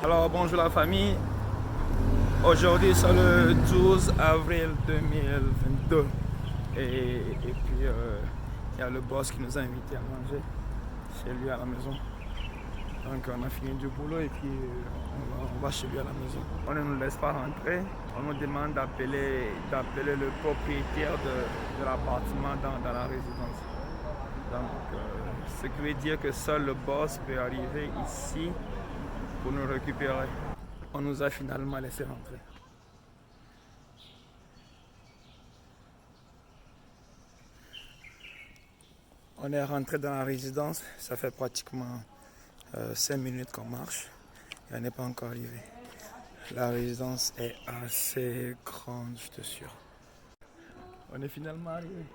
Alors bonjour la famille, aujourd'hui c'est le 12 avril 2022 et puis il y a le boss qui nous a invités à manger chez lui à la maison. Donc on a fini du boulot et puis on va chez lui à la maison. On ne nous laisse pas rentrer, on nous demande d'appeler le propriétaire de l'appartement dans la résidence. Donc ce qui veut dire que seul le boss peut arriver ici pour nous récupérer. On nous a finalement laissé rentrer. On est rentré dans la résidence, ça fait pratiquement 5 minutes qu'on marche et on n'est pas encore arrivé. La résidence est assez grande, je te jure. On est finalement arrivé.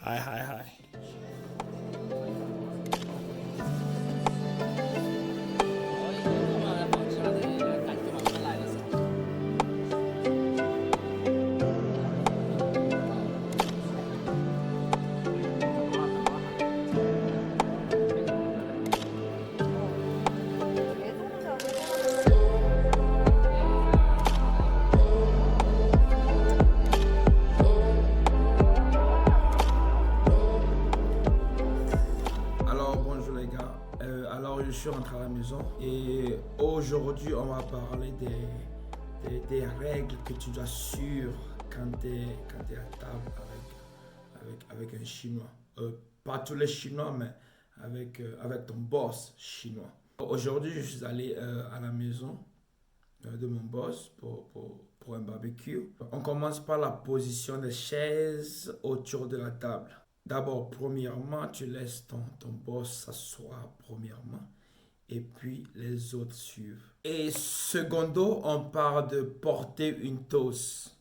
Hi, hi, hi. Alors je suis rentré à la maison et aujourd'hui on va parler des règles que tu dois suivre quand tu es à table avec un Chinois. Pas tous les Chinois, mais avec ton boss chinois. Aujourd'hui je suis allé à la maison de mon boss pour un barbecue. On commence par la position des chaises autour de la table. D'abord, premièrement, tu laisses ton boss s'asseoir premièrement et puis les autres suivent. Et secondo, on parle de porter une toast.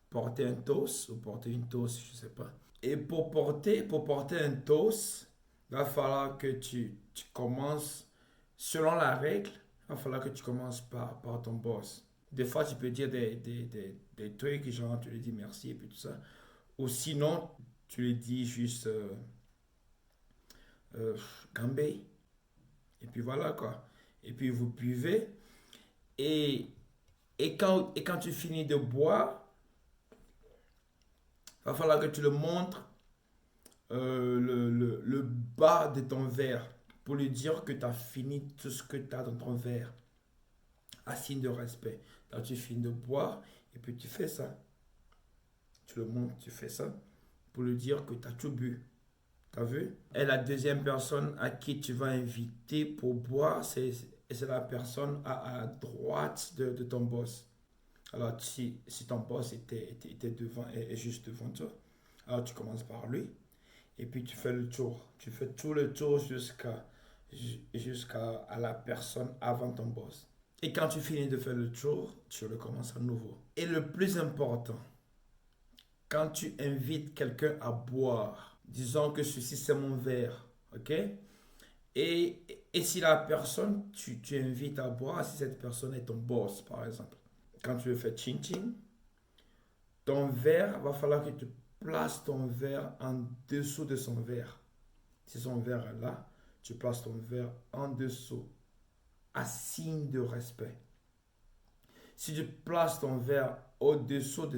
Porter un toast ou porter une toast, je ne sais pas. Et pour porter un toast, il va falloir que tu commences, selon la règle, il va falloir que tu commences par ton boss. Des fois, tu peux dire des trucs, genre tu lui dis merci et puis tout ça. Ou sinon, tu lui dis juste Gambé. Et puis voilà quoi. Et puis vous buvez. Et quand tu finis de boire, il va falloir que tu le montres le bas de ton verre pour lui dire que tu as fini tout ce que tu as dans ton verre. À signe de respect. Donc tu finis de boire et puis tu fais ça. Tu le montres, tu fais ça pour lui dire que tu as tout bu. T'as vu? Et la deuxième personne à qui tu vas inviter pour boire, c'est la personne à droite de ton boss. Alors, si ton boss était devant et juste devant toi, alors tu commences par lui et puis tu fais le tour. Tu fais tout le tour jusqu'à la personne avant ton boss. Et quand tu finis de faire le tour, tu recommences à nouveau. Et le plus important, quand tu invites quelqu'un à boire, disons que ceci c'est mon verre, ok? Et si la personne, tu invites à boire, si cette personne est ton boss, par exemple, quand tu le fais ching-ching, ton verre, va falloir que tu places ton verre en dessous de son verre. Si son verre est là, tu places ton verre en dessous, à signe de respect. Si tu places ton verre au-dessus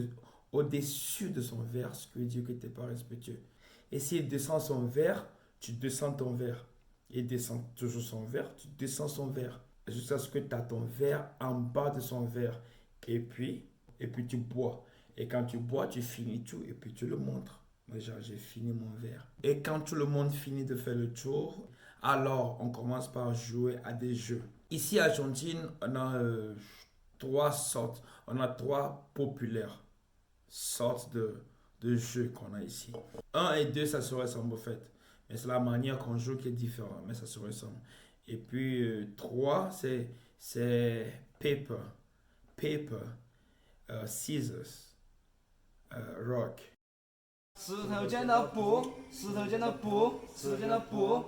de son verre, ce qui veut dire que tu n'es pas respectueux. Et s'il descend son verre, tu descends ton verre. Il descend toujours son verre, tu descends son verre. Jusqu'à ce que tu as ton verre en bas de son verre. Et puis tu bois. Et quand tu bois, tu finis tout et puis tu le montres. Moi, j'ai fini mon verre. Et quand tout le monde finit de faire le tour, alors on commence par jouer à des jeux. Ici à Argentine, on a trois populaires sortes de jeux qu'on a ici. 1 et 2, ça se ressemble en fait. Mais c'est la manière qu'on joue qui est différente, mais ça se ressemble. Et puis 3, c'est paper, scissors, rock. 石头剪刀布，石头剪刀布，石头剪刀布。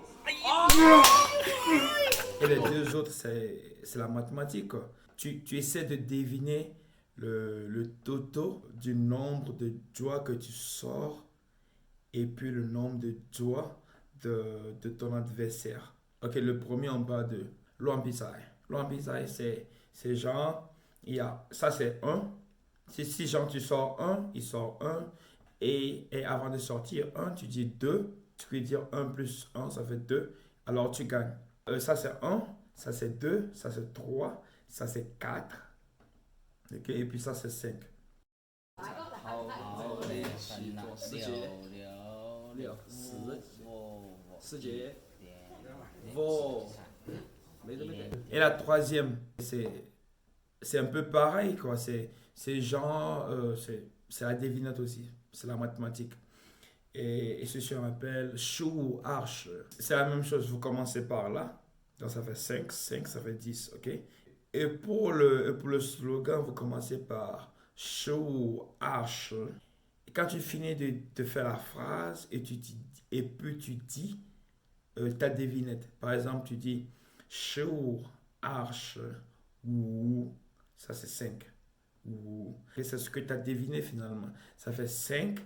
Et les deux autres, c'est la mathématique, quoi. Tu essaies de deviner le toto du nombre de doigts que tu sors et puis le nombre de doigts de ton adversaire. Ok, le premier en bas de l'Ombisai. L'Ombisai, c'est genre, ça c'est un. Si genre tu sors un, il sort un. Et avant de sortir un, tu dis 2. Tu peux dire un plus un, ça fait 2. Alors tu gagnes. Ça c'est un, ça c'est 2, ça c'est 3, ça c'est 4. Ok, et puis ça c'est 5. 好嘞，三呐六四节五五没得没得。 Et la troisième, c'est un peu pareil, quoi. C'est genre, c'est la devinette aussi. C'est la mathématique. Et ceci on appelle chou, arche. C'est la même chose, vous commencez par là. Donc ça fait 5, 5 ça fait 10, ok? Et pour le slogan, vous commencez par chou, arche. Et quand tu finis de faire la phrase, et puis tu dis ta devinette. Par exemple, tu dis chou, arche, ou, ça c'est 5. Ou, et c'est ce que tu as deviné finalement. Ça fait 5.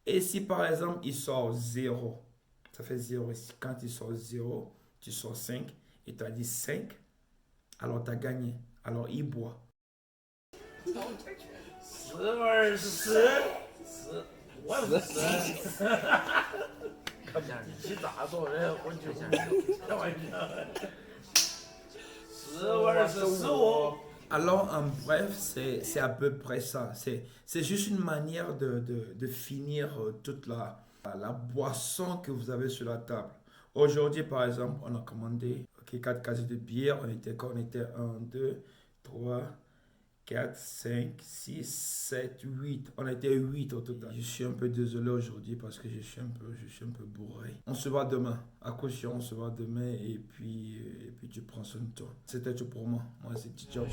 Et si par exemple il sort 0, ça fait 0 ici. Quand il sort 0, tu sors 5 et tu as dit 5, alors tu as gagné. Alors il boit. 1024，10，你咋做人？我就开玩笑。1024，15。 Alors en bref, c'est à peu près ça. C'est juste une manière de finir toute la boisson que vous avez sur la table. Aujourd'hui, par exemple, on a commandé 4 cases de bière. On était 1, 2, 3, 4, 5, 6, 7, 8. On était 8 au total. Je suis un peu désolé aujourd'hui parce que je suis un peu bourré. On se voit demain. À caution, on se voit demain et puis tu prends soin de toi. C'était tout pour moi. Moi, c'est Tchao.